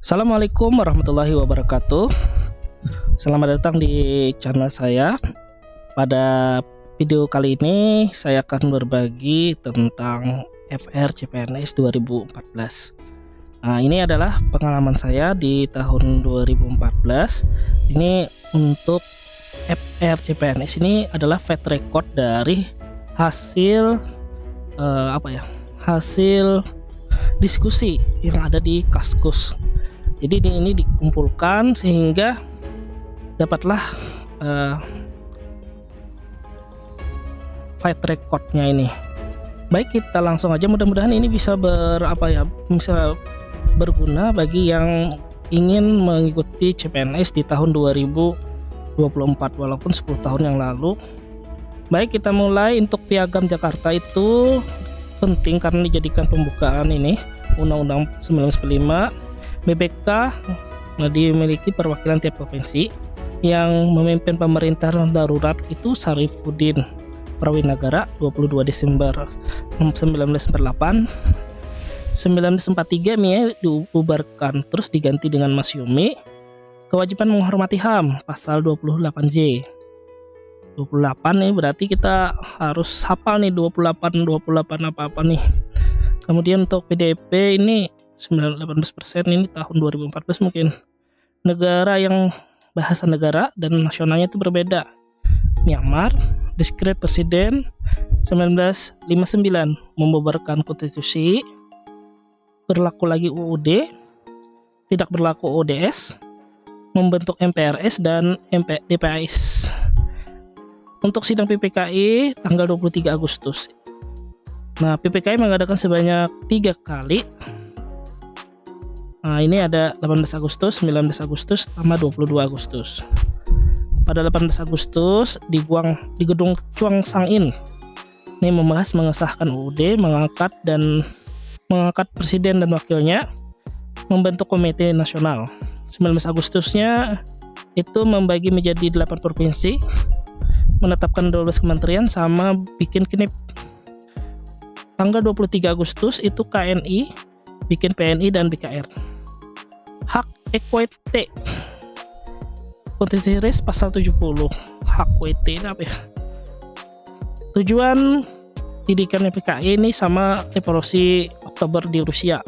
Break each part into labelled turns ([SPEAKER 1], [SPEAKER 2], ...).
[SPEAKER 1] Assalamualaikum warahmatullahi wabarakatuh. Selamat datang di channel saya. Pada video kali ini saya akan berbagi tentang FR CPNS 2014. Nah, ini adalah pengalaman saya di tahun 2014. Ini untuk FR CPNS ini adalah fat record dari hasil hasil diskusi yang ada di Kaskus. Jadi ini dikumpulkan sehingga dapatlah fight recordnya ini. Baik, kita langsung aja. Mudah-mudahan ini bisa bisa berguna bagi yang ingin mengikuti CPNS di tahun 2024 walaupun 10 tahun yang lalu. Baik, kita mulai. Untuk Piagam Jakarta itu penting karena dijadikan pembukaan ini Undang-Undang 1945. BPK dimiliki perwakilan tiap provinsi. Yang memimpin pemerintahan darurat itu Sarifuddin Prawinagara 22 Desember 1948. 1943 MIE dibubarkan terus diganti dengan Masyumi. Kewajiban menghormati HAM pasal 28J. 28 nih berarti kita harus hafal nih 28 apa-apa nih. Kemudian untuk PDP ini 18% ini tahun 2014 mungkin. Negara yang bahasa negara dan nasionalnya itu berbeda. Myanmar, Dekret Presiden 1959 membubarkan konstitusi, berlaku lagi UUD, tidak berlaku ODS, membentuk MPRS dan DPS. Untuk sidang PPKI tanggal 23 Agustus. Nah, PPKI mengadakan sebanyak 3 kali. Nah, ini ada 18 Agustus, 19 Agustus, sama 22 Agustus. Pada 18 Agustus di gedung Chuang Sang In. Ini membahas mengesahkan UUD, mengangkat presiden dan wakilnya, membentuk komite nasional. 19 Agustusnya itu membagi menjadi 8 provinsi, menetapkan 12 kementerian sama bikin KNIP. Tanggal 23 Agustus itu KNI, bikin PNI dan BKR. Hak equity Konstitusi pasal 70. Hak equity ini apa ya? Tujuan didikannya PKI ini sama revolusi Oktober di Rusia.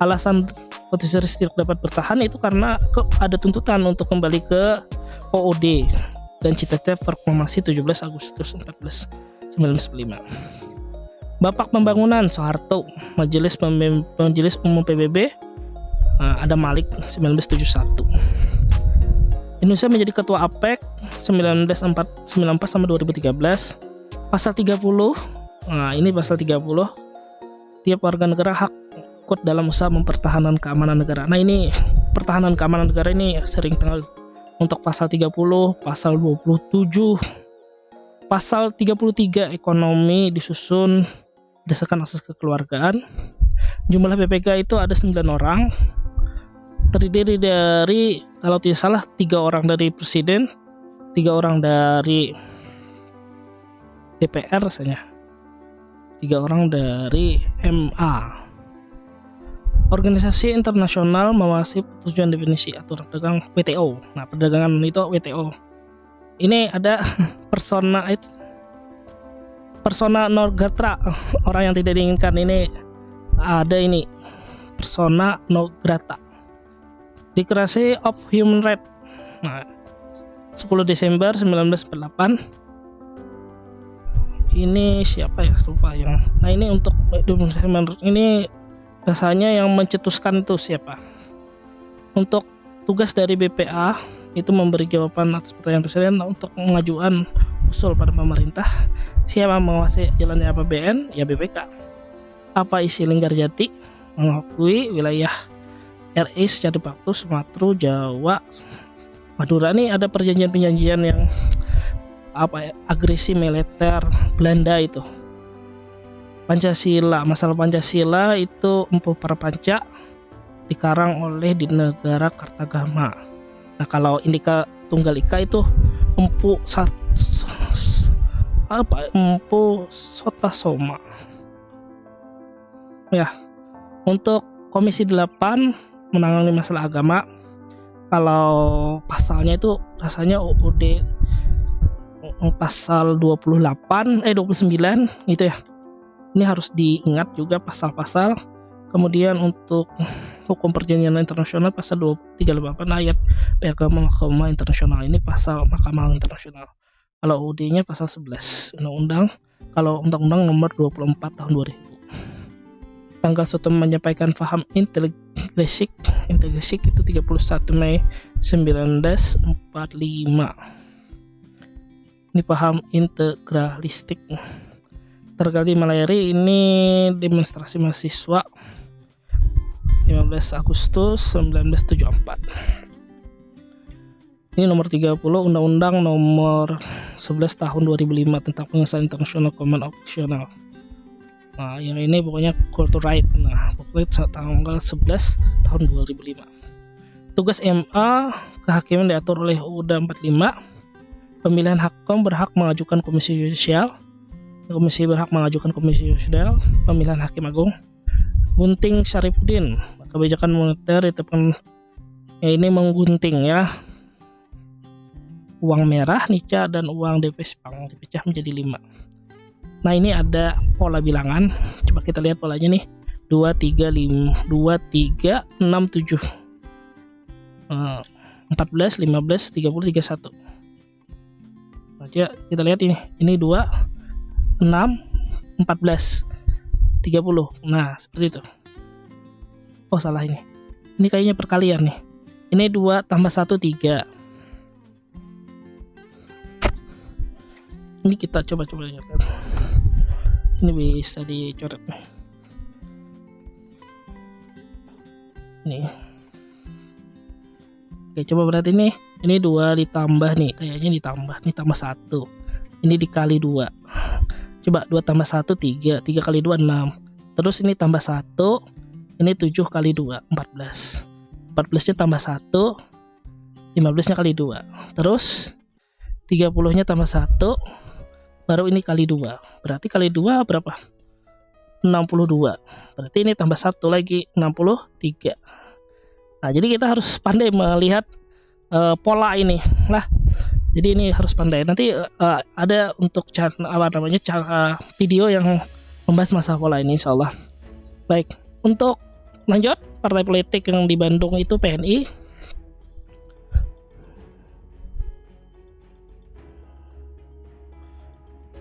[SPEAKER 1] Alasan konstitusi tidak dapat bertahan itu karena ada tuntutan untuk kembali ke OOD dan cita-cita proklamasi 17 Agustus 1945. Bapak Pembangunan Soeharto, Majelis Umum PBB ada Malik 1971. Indonesia menjadi ketua APEC 1994 sama 2013. Pasal 30. Nah, ini pasal 30. Tiap warga negara hak ikut dalam usaha mempertahankan keamanan negara. Nah, ini pertahanan keamanan negara ini sering tanggal untuk pasal 30, pasal 27. Pasal 33 ekonomi disusun berdasarkan asas kekeluargaan. Jumlah PPK itu ada 9 orang. Terdiri dari, kalau tidak salah, 3 orang dari presiden, 3 orang dari DPR rasanya, 3 orang dari MA. Organisasi internasional mengawasi tujuan definisi aturan dagang WTO. Nah, perdagangan itu WTO. Ini ada persona non grata, orang yang tidak diinginkan. Ini ada ini persona non grata. Declaration of Human Rights. Nah, 10 Desember 1948. Ini siapa ya? Lupa yang. Nah, ini untuk ini rasanya yang mencetuskan itu siapa? Untuk tugas dari BPA itu memberi jawaban atas pertanyaan presiden untuk mengajukan usul pada pemerintah. Siapa menguasai jalannya APBN? Ya BPK. Apa isi Linggarjati? Mengakui wilayah RI secara de facto Sumatera, Jawa, Madura. Ini ada perjanjian yang agresi militer Belanda itu. Pancasila, masalah Pancasila itu Empu Prapanca dikarang oleh di negara Kartagama. Nah, kalau Indika Tunggal Ika itu Empu Sotasoma. Ya. Untuk Komisi 8 menangani masalah agama. Kalau pasalnya itu rasanya UUD pasal 29 gitu ya. Ini harus diingat juga pasal-pasal. Kemudian untuk hukum perjanjian internasional pasal 238 ayat piagam Mahkamah Internasional, ini pasal Mahkamah Internasional. Kalau UUD-nya pasal 11 undang-undang, kalau undang-undang nomor 24 tahun 2000. Tanggal Soto menyampaikan paham integrasik itu 31 Mei 1945. Ini paham integralistik. Tergali Malayari ini demonstrasi mahasiswa 15 Agustus 1974. Ini nomor 30 Undang-Undang nomor 11 tahun 2005 tentang pengesahan internasional common optional. Nah, yang ini pokoknya cultural right. Nah, pokoknya tanggal 11 tahun 2005. Tugas MA kehakiman diatur oleh UUD 45. Pemilihan hakim berhak mengajukan komisi yudisial. Komisi berhak mengajukan komisi yudisial. Pemilihan hakim agung. Gunting Syarifuddin, kebijakan moneter ditetapkan. Ini menggunting ya. Uang merah, nica, dan uang DP Jepang dipecah menjadi 5. Nah, ini ada pola bilangan. Coba kita lihat polanya nih. 2, 3, 5, 2, 3, 6, 7, 14, 15, 30, 31. Aja kita lihat ini. Ini 2, 6, 14, 30. Nah, seperti itu. Oh, salah ini. Ini kayaknya perkalian nih. Ini 2 tambah 1, 3. Ini kita coba lihat. Ini bisa dicoret nih. Oke, coba berarti ini 2 ditambah nih, kayaknya ditambah. Ini tambah 1. Ini dikali 2. Coba 2 tambah 1 3. 3 kali 2 6. Terus ini tambah 1. Ini 7 kali 2 14. 14 nya tambah 1. 15 nya kali 2. Terus 30 nya tambah 1. Baru ini kali 2. Berarti kali 2 berapa? 62. Berarti ini tambah 1 lagi 63. Nah, jadi kita harus pandai melihat pola ini lah. Jadi ini harus pandai. Nanti ada untuk cara video yang membahas masalah pola ini, insyaallah. Baik, untuk lanjut, partai politik yang di Bandung itu PNI.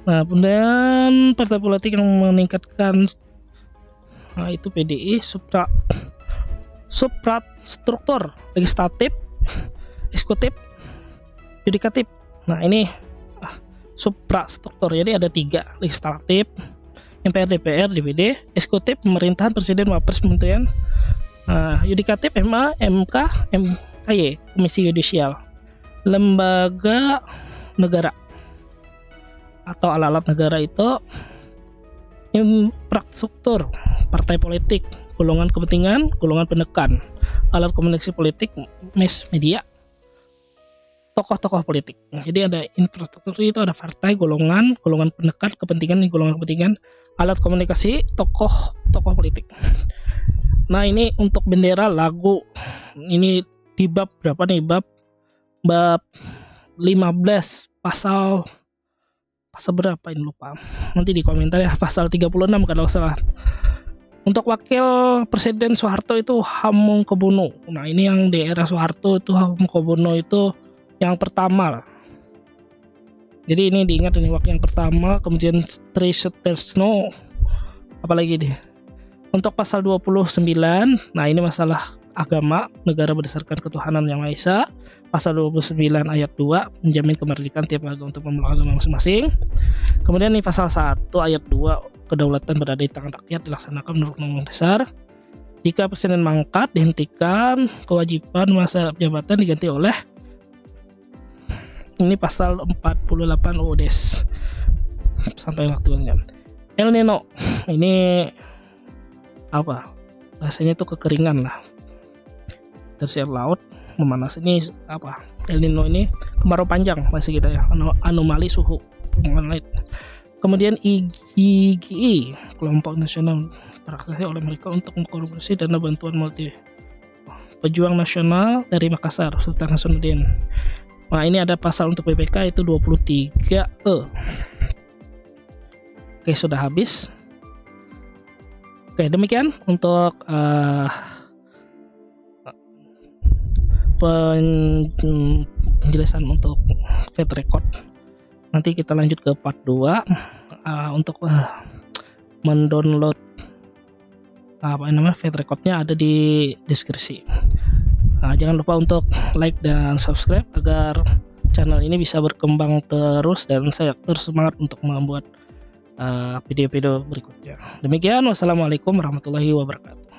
[SPEAKER 1] Nah, kemudian partai politik yang meningkatkan, nah itu PDI, struktur legislatif, eksekutif, yudikatif. Nah, ini suprastruktur. Jadi ada 3, legislatif, MPR, DPR, DPD, eksekutif, pemerintahan, presiden, wapres, kementerian, yudikatif, MA, MK, MKY, komisi yudisial, lembaga negara atau alat-alat negara itu infrastruktur, partai politik, golongan kepentingan, golongan penekan, alat komunikasi politik, mass media, tokoh-tokoh politik. Jadi ada infrastruktur itu ada partai, golongan penekan, kepentingan, golongan kepentingan, alat komunikasi, tokoh politik. Nah, ini untuk bendera, lagu. Ini di bab berapa nih? Bab 15 pasal berapa ini lupa. Nanti di komentar ya, pasal 36 kalau salah. Untuk wakil presiden Soeharto itu Hamengkubuwono. Nah, ini yang di era Soeharto itu Hamengkubuwono itu yang pertama. Jadi ini diingat ini wakil yang pertama, kemudian Tri Sutersno, apalagi deh. Untuk pasal 29, nah ini masalah agama, negara berdasarkan ketuhanan yang Maha Esa. Pasal 29 ayat 2 menjamin kemerdekaan tiap agama untuk memeluk agama masing-masing. Kemudian ini pasal 1 ayat 2, kedaulatan berada di tangan rakyat dilaksanakan menurut undang-undang dasar. Jika presiden mangkat dihentikan, kewajiban masa jabatan diganti oleh, ini pasal 48 UUDes sampai waktunya. El Nino, ini apa? Rasanya itu kekeringan lah. Tersier laut memanas, ini apa? El Nino ini kemarau panjang masih kita ya, anomali suhu permukaan laut. Kemudian kelompok nasional beraksi oleh mereka untuk mengkolaborasi dana bantuan multi pejuang nasional dari Makassar, Sultan Hasanuddin. Nah, ini ada pasal untuk PPK itu 23E. Oke, sudah habis. Oke, demikian untuk penjelasan untuk fat record. Nanti kita lanjut ke part 2 untuk mendownload fat recordnya ada di deskripsi. Jangan lupa untuk like dan subscribe agar channel ini bisa berkembang terus dan saya terus semangat untuk membuat video-video berikutnya. Demikian, wassalamualaikum warahmatullahi wabarakatuh.